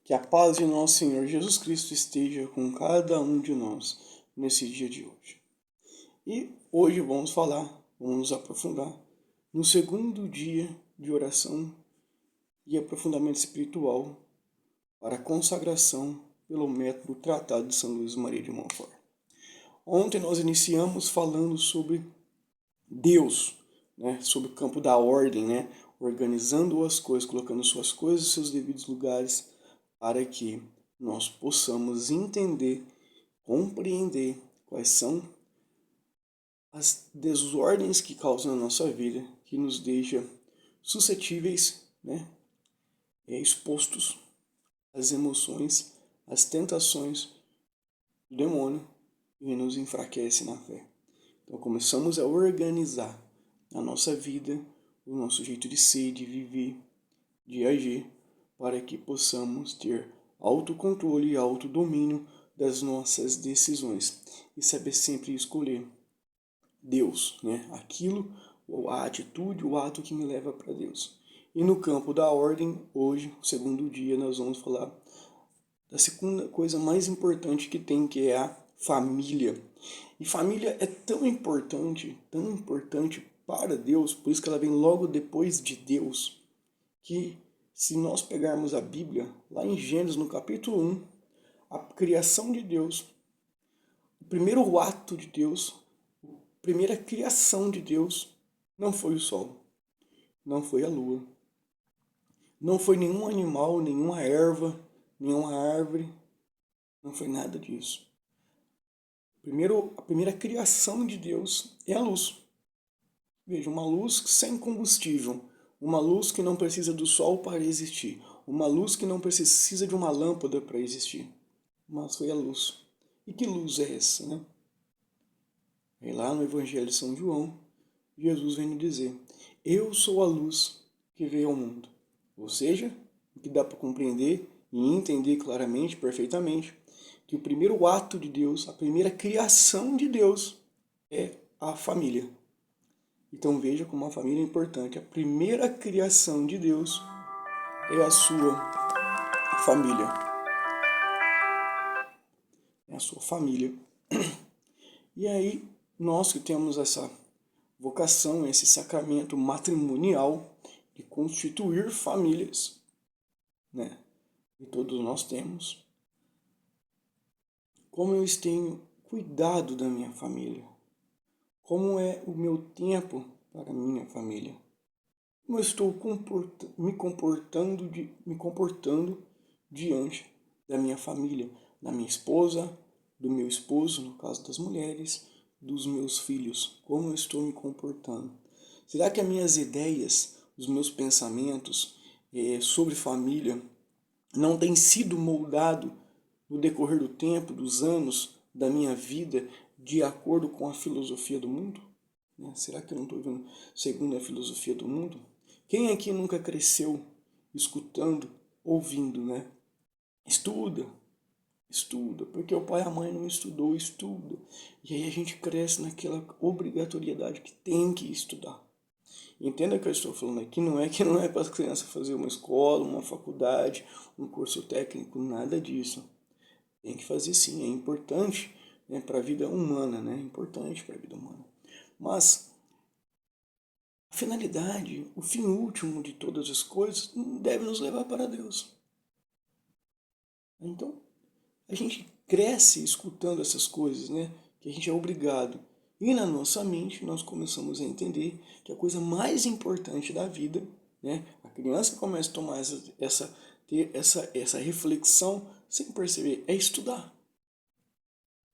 Que a paz de nosso Senhor Jesus Cristo esteja com cada um de nós nesse dia de hoje. E hoje vamos nos aprofundar no segundo dia de oração e aprofundamento espiritual para a consagração pelo método Tratado de São Luís Maria de Montfort. Ontem nós iniciamos falando sobre Deus, sobre o campo da ordem, organizando as coisas, colocando suas coisas em seus devidos lugares, para que nós possamos entender, compreender quais são as desordens que causam na nossa vida, que nos deixa suscetíveis, expostos às emoções, às tentações do demônio e nos enfraquece na fé. Então começamos a organizar a nossa vida, o nosso jeito de ser, de viver, de agir, para que possamos ter autocontrole e autodomínio das nossas decisões e saber sempre escolher Deus, aquilo, a atitude, o ato que me leva para Deus. E no campo da ordem, hoje, o segundo dia, nós vamos falar da segunda coisa mais importante que tem, que é a família. E família é tão importante para Deus, por isso que ela vem logo depois de Deus, que se nós pegarmos a Bíblia, lá em Gênesis, no capítulo 1, a criação de Deus, o primeiro ato de Deus, a primeira criação de Deus, não foi o sol, não foi a lua, não foi nenhum animal, nenhuma erva, nenhuma árvore, não foi nada disso. A primeira criação de Deus é a luz. Veja, uma luz sem combustível, uma luz que não precisa do sol para existir, uma luz que não precisa de uma lâmpada para existir, mas foi a luz. E que luz é essa, Aí lá no Evangelho de São João, Jesus vem nos dizer: eu sou a luz que veio ao mundo. Ou seja, o que dá para compreender e entender claramente, perfeitamente, que o primeiro ato de Deus, a primeira criação de Deus é a família. Então veja como a família é importante. A primeira criação de Deus é a sua família. É a sua família. E aí, nós que temos essa vocação, esse sacramento matrimonial de constituir famílias, E todos nós temos. Como eu tenho cuidado da minha família? Como é o meu tempo para a minha família? Como eu estou me comportando diante da minha família, da minha esposa, do meu esposo, no caso das mulheres, dos meus filhos? Como eu estou me comportando? Será que as minhas ideias, os meus pensamentos sobre família não têm sido moldados no decorrer do tempo, dos anos, da minha vida, de acordo com a filosofia do mundo? Será que eu não estou vivendo segundo a filosofia do mundo? Quem aqui nunca cresceu escutando, ouvindo, Estuda, porque o pai e a mãe não estudou, estuda. E aí a gente cresce naquela obrigatoriedade que tem que estudar. Entenda que eu estou falando aqui, não é para as crianças fazer uma escola, uma faculdade, um curso técnico, nada disso. Tem que fazer sim, é importante para a vida humana, É importante para a vida humana. Mas a finalidade, o fim último de todas as coisas deve nos levar para Deus. Então, a gente cresce escutando essas coisas, Que a gente é obrigado. E na nossa mente nós começamos a entender que a coisa mais importante da vida, A criança começa a tomar ter essa reflexão sem perceber, é estudar.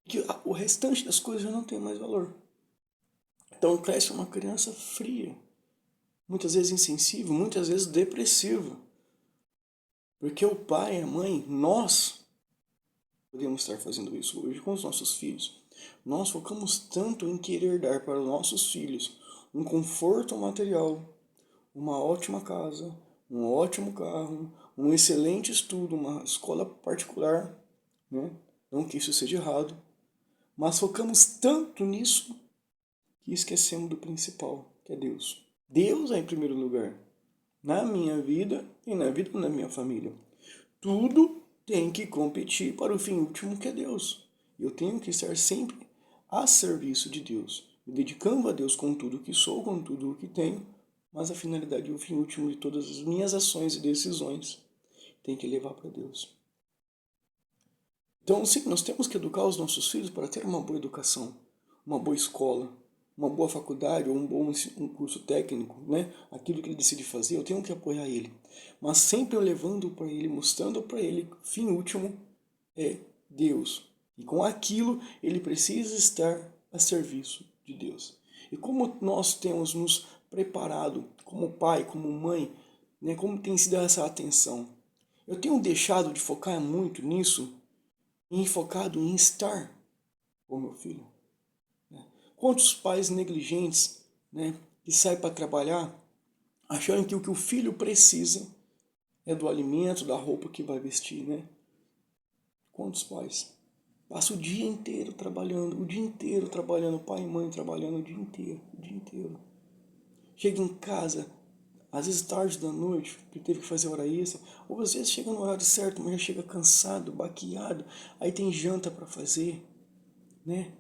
Que o restante das coisas já não tem mais valor. Então cresce uma criança fria, muitas vezes insensível, muitas vezes depressiva. Porque o pai, a mãe, nós podemos estar fazendo isso hoje com os nossos filhos. Nós focamos tanto em querer dar para os nossos filhos um conforto material, uma ótima casa, um ótimo carro, um excelente estudo, uma escola particular, Não que isso seja errado, mas focamos tanto nisso que esquecemos do principal, que é Deus. Deus é em primeiro lugar, na minha vida e na vida da minha família. Tudo tem que competir para o fim último que é Deus. Eu tenho que estar sempre a serviço de Deus, me dedicando a Deus com tudo o que sou, com tudo o que tenho, mas a finalidade e o fim último de todas as minhas ações e decisões tem que levar para Deus. Então, sim, nós temos que educar os nossos filhos para ter uma boa educação, uma boa escola, uma boa faculdade ou um curso técnico, né? Aquilo que ele decide fazer, eu tenho que apoiar ele. Mas sempre eu levando para ele, mostrando para ele que o fim último é Deus. E com aquilo ele precisa estar a serviço de Deus. E como nós temos nos preparado como pai, como mãe, né? Como tem sido essa atenção? Eu tenho deixado de focar muito nisso e focado em estar com meu filho. Quantos pais negligentes, né, que saem para trabalhar achando que o que o filho precisa é do alimento, da roupa que vai vestir, né? Quantos pais? Passa o dia inteiro trabalhando, pai e mãe trabalhando o dia inteiro. Chega em casa, às vezes tarde da noite, que teve que fazer hora extra, ou às vezes chega no horário certo, mas já chega cansado, baqueado, aí tem janta para fazer, né?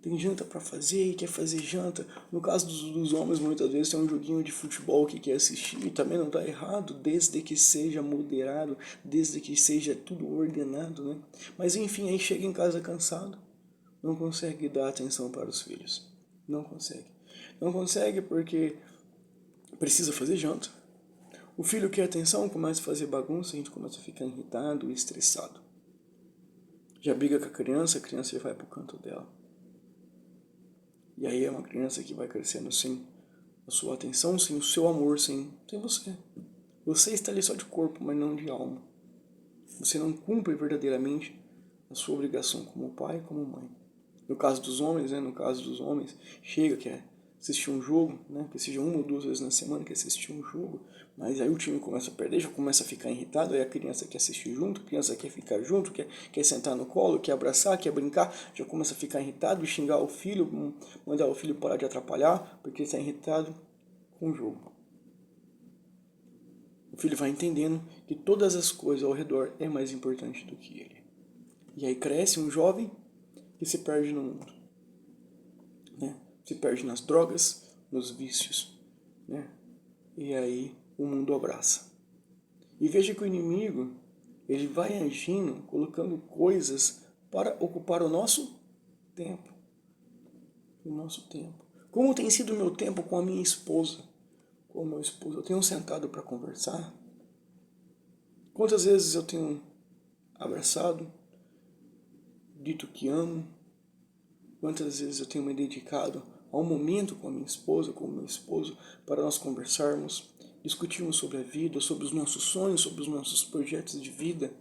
Tem janta para fazer e quer fazer janta. No caso dos homens, muitas vezes tem um joguinho de futebol que quer assistir e também não está errado, desde que seja moderado, desde que seja tudo ordenado, né? Mas enfim, aí chega em casa cansado, não consegue dar atenção para os filhos. Não consegue. Não consegue porque precisa fazer janta. O filho quer atenção, começa a fazer bagunça, a gente começa a ficar irritado e estressado. Já briga com a criança já vai pro canto dela. E aí é uma criança que vai crescendo sem a sua atenção, sem o seu amor, sem você. Você está ali só de corpo, mas não de alma. Você não cumpre verdadeiramente a sua obrigação como pai e como mãe. No caso dos homens, né? No caso dos homens, chega, quer assistir um jogo, né? Que seja uma ou duas vezes na semana que assistir um jogo, mas aí o time começa a perder, já começa a ficar irritado, aí a criança quer assistir junto, a criança quer ficar junto, quer sentar no colo, quer abraçar, quer brincar, já começa a ficar irritado, xingar o filho, mandar o filho parar de atrapalhar, porque está irritado com o jogo. O filho vai entendendo que todas as coisas ao redor é mais importante do que ele. E aí cresce um jovem que se perde no mundo, né? Se perde nas drogas, nos vícios, né? E aí o mundo abraça. E veja que o inimigo, ele vai agindo, colocando coisas para ocupar o nosso tempo. O nosso tempo. Como tem sido o meu tempo com a minha esposa? Com o meu esposo? Eu tenho sentado para conversar? Quantas vezes eu tenho abraçado, dito que amo? Quantas vezes eu tenho me dedicado a um momento com a minha esposa, com o meu esposo, para nós conversarmos, discutirmos sobre a vida, sobre os nossos sonhos, sobre os nossos projetos de vida?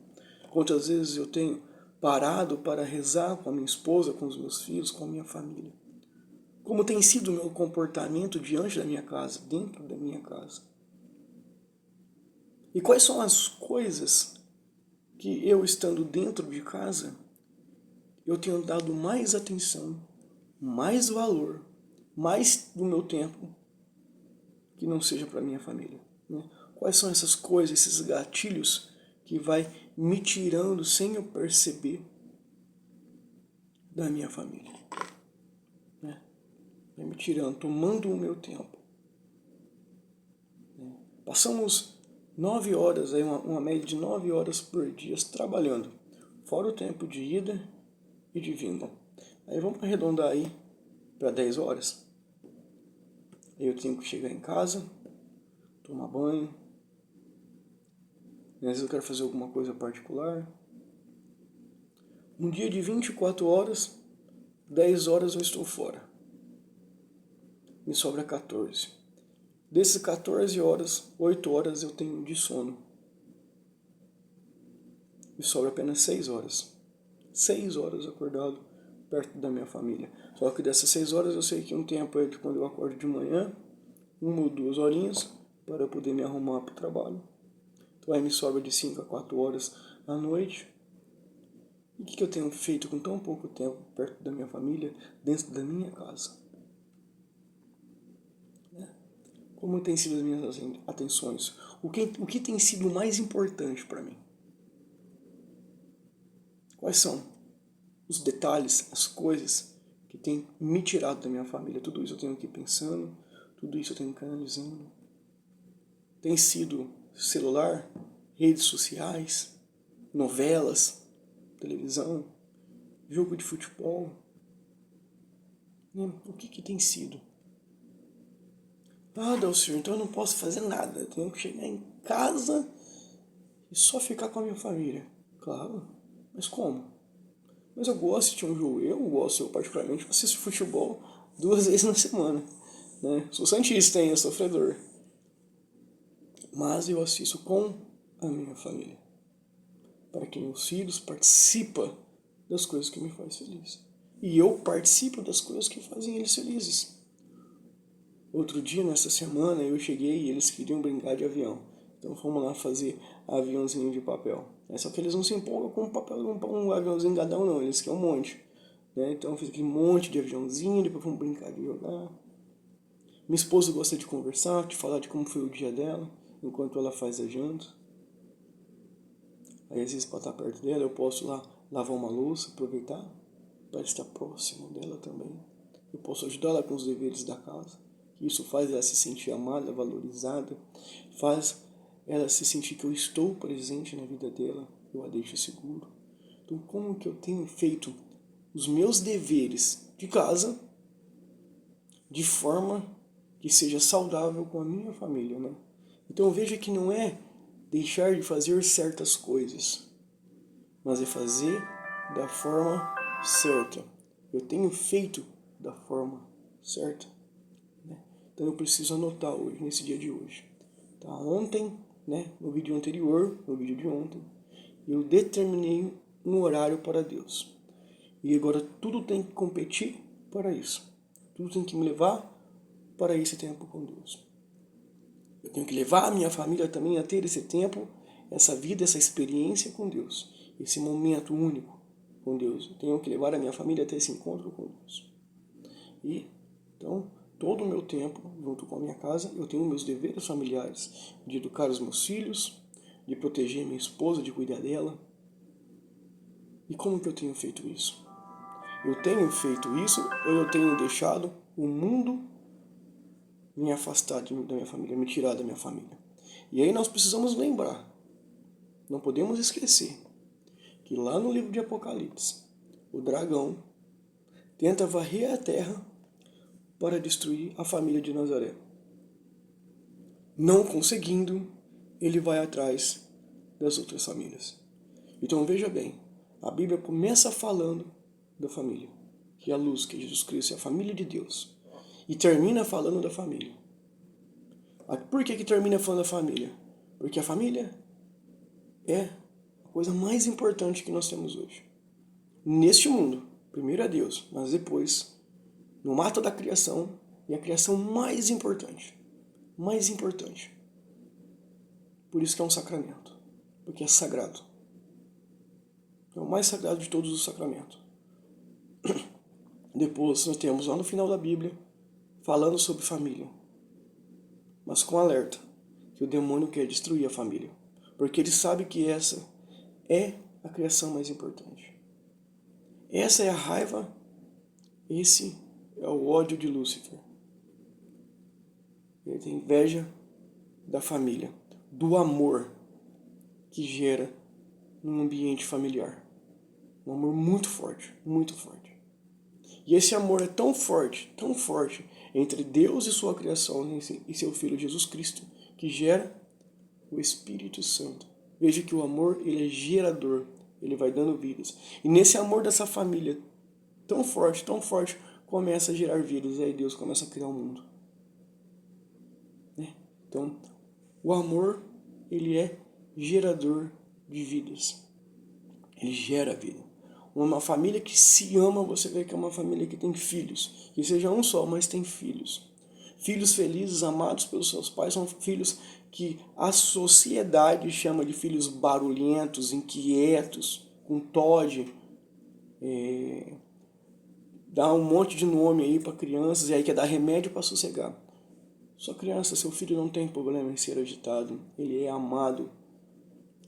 Quantas vezes eu tenho parado para rezar com a minha esposa, com os meus filhos, com a minha família? Como tem sido o meu comportamento diante da minha casa, dentro da minha casa? E quais são as coisas que eu, estando dentro de casa, eu tenho dado mais atenção, mais valor, mais do meu tempo, que não seja para minha família, né? Quais são essas coisas, esses gatilhos que vai me tirando sem eu perceber da minha família, né? Vai me tirando, tomando o meu tempo, né? Passamos 9 horas, aí uma média de 9 horas por dia trabalhando, fora o tempo de ida e de vinda. Aí vamos arredondar aí para 10 horas. Aí eu tenho que chegar em casa, tomar banho. Às vezes eu quero fazer alguma coisa particular. Um dia de 24 horas, 10 horas eu estou fora. Me sobra 14. Desses 14 horas, 8 horas eu tenho de sono. Me sobra apenas 6 horas. 6 horas acordado perto da minha família. Só que dessas 6 horas eu sei que um tempo é de quando eu acordo de manhã, 1 ou 2 horinhas, para eu poder me arrumar para o trabalho. Então aí me sobra de 5 a 4 horas à noite. E o que eu tenho feito com tão pouco tempo perto da minha família, dentro da minha casa? Como tem sido as minhas atenções? O que tem sido mais importante para mim? Quais são os detalhes, as coisas que têm me tirado da minha família? Tudo isso eu tenho que ir pensando, tudo isso eu tenho que ir analisando. Tem sido celular, redes sociais, novelas, televisão, jogo de futebol, né? O que tem sido? Ah, Delcio, então eu não posso fazer nada. Eu tenho que chegar em casa e só ficar com a minha família. Claro, mas como? Mas eu gosto de assistir um jogo. Eu particularmente assisto futebol 2 vezes na semana. Né? Sou santista, hein? Eu sou sofredor. Mas eu assisto com a minha família. Para que meus filhos participem das coisas que me fazem feliz. E eu participo das coisas que fazem eles felizes. Outro dia, nessa semana, eu cheguei e eles queriam brincar de avião. Então fomos lá fazer aviãozinho de papel. Só que eles não se empolgam com um aviãozinho gadão não, eles querem um monte. Né? Então eu fiz aquele monte de aviãozinho, depois fomos brincar de jogar. Minha esposa gosta de conversar, de falar de como foi o dia dela, enquanto ela faz a janta. Aí às vezes para estar perto dela eu posso lá lavar uma louça, aproveitar para estar próximo dela também. Eu posso ajudar ela com os deveres da casa. Isso faz ela se sentir amada, valorizada, faz ela se sentir que eu estou presente na vida dela, eu a deixo seguro. Então como que eu tenho feito os meus deveres de casa de forma que seja saudável com a minha família, né? Então veja que não é deixar de fazer certas coisas, mas é fazer da forma certa. Eu tenho feito da forma certa, né? Então eu preciso anotar hoje, nesse dia de hoje. Tá? Ontem, né, no vídeo anterior, no vídeo de ontem, eu determinei um horário para Deus. E agora tudo tem que competir para isso. Tudo tem que me levar para esse tempo com Deus. Eu tenho que levar a minha família também a ter esse tempo, essa vida, essa experiência com Deus. Esse momento único com Deus. Eu tenho que levar a minha família a ter esse encontro com Deus. E, então, todo o meu tempo, junto com a minha casa, eu tenho meus deveres familiares. De educar os meus filhos, de proteger minha esposa, de cuidar dela. E como que eu tenho feito isso? Eu tenho feito isso ou eu tenho deixado o mundo me afastar da minha família, me tirar da minha família? E aí nós precisamos lembrar, não podemos esquecer, que lá no livro de Apocalipse, o dragão tenta varrer a terra para destruir a família de Nazaré. Não conseguindo, ele vai atrás das outras famílias. Então veja bem, a Bíblia começa falando da família, que é a luz, que é Jesus Cristo, é a família de Deus. E termina falando da família. Por que termina falando da família? Porque a família é a coisa mais importante que nós temos hoje. Neste mundo, primeiro é Deus, mas depois, no ato da criação, é a criação mais importante. Mais importante. Por isso que é um sacramento. Porque é sagrado. É o mais sagrado de todos os sacramentos. Depois nós temos lá no final da Bíblia, falando sobre família. Mas com alerta, que o demônio quer destruir a família. Porque ele sabe que essa é a criação mais importante. Essa é a raiva, esse é o ódio de Lúcifer. Ele tem inveja da família, do amor que gera num ambiente familiar. Um amor muito forte, muito forte. E esse amor é tão forte entre Deus e sua criação e seu Filho Jesus Cristo, que gera o Espírito Santo. Veja que o amor, ele é gerador, ele vai dando vidas. E nesse amor dessa família tão forte, começa a gerar vidas. E aí Deus começa a criar o mundo. Então, o amor, ele é gerador de vidas. Ele gera vida. Uma família que se ama, você vê que é uma família que tem filhos. Que seja um só, mas tem filhos. Filhos felizes, amados pelos seus pais, são filhos que a sociedade chama de filhos barulhentos, inquietos, com TOD. Dá um monte de nome aí para crianças e aí quer dar remédio para sossegar. Sua criança, seu filho não tem problema em ser agitado. Ele é amado.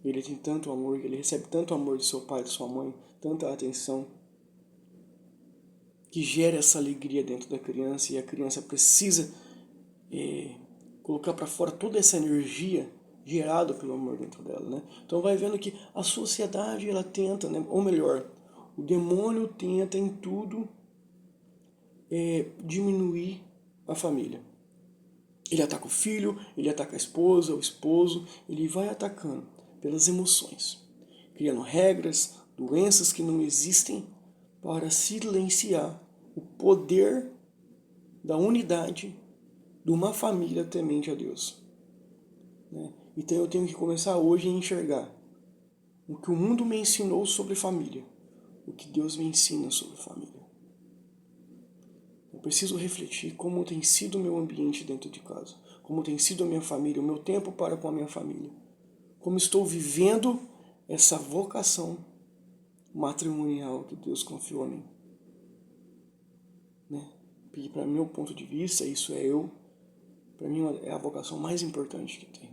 ele tem tanto amor, ele recebe tanto amor de seu pai, de sua mãe, tanta atenção, que gera essa alegria dentro da criança, e a criança precisa colocar para fora toda essa energia gerada pelo amor dentro dela, né? Então vai vendo que a sociedade, ela tenta, né? Ou melhor, o demônio tenta em tudo diminuir a família. Ele ataca o filho, ele ataca a esposa, o esposo, ele vai atacando pelas emoções, criando regras, doenças que não existem para silenciar o poder da unidade de uma família temente a Deus. Né? Então eu tenho que começar hoje a enxergar o que o mundo me ensinou sobre família, o que Deus me ensina sobre família. Eu preciso refletir como tem sido o meu ambiente dentro de casa, como tem sido a minha família, o meu tempo para com a minha família, como estou vivendo essa vocação matrimonial que Deus confiou a mim. Né? E para meu ponto de vista, isso para mim é a vocação mais importante que tem.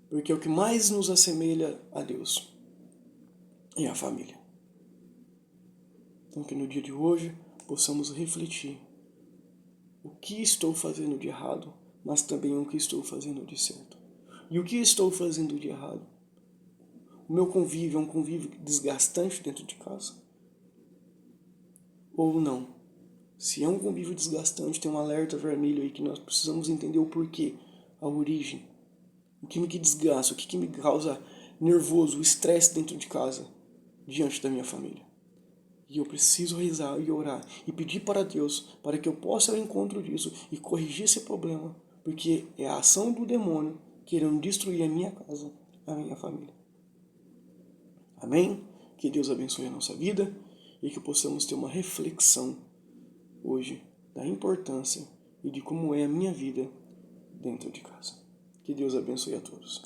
Porque é o que mais nos assemelha a Deus, é a família. Então que no dia de hoje possamos refletir o que estou fazendo de errado, mas também o que estou fazendo de certo. E o que estou fazendo de errado? O meu convívio é um convívio desgastante dentro de casa? Ou não? Se é um convívio desgastante, tem um alerta vermelho aí que nós precisamos entender o porquê, a origem. O que me desgasta, o que me causa nervoso, o estresse dentro de casa, diante da minha família. E eu preciso rezar e orar e pedir para Deus para que eu possa ir ao encontro disso e corrigir esse problema, porque é a ação do demônio querendo destruir a minha casa, a minha família. Amém? Que Deus abençoe a nossa vida e que possamos ter uma reflexão hoje da importância e de como é a minha vida dentro de casa. Que Deus abençoe a todos.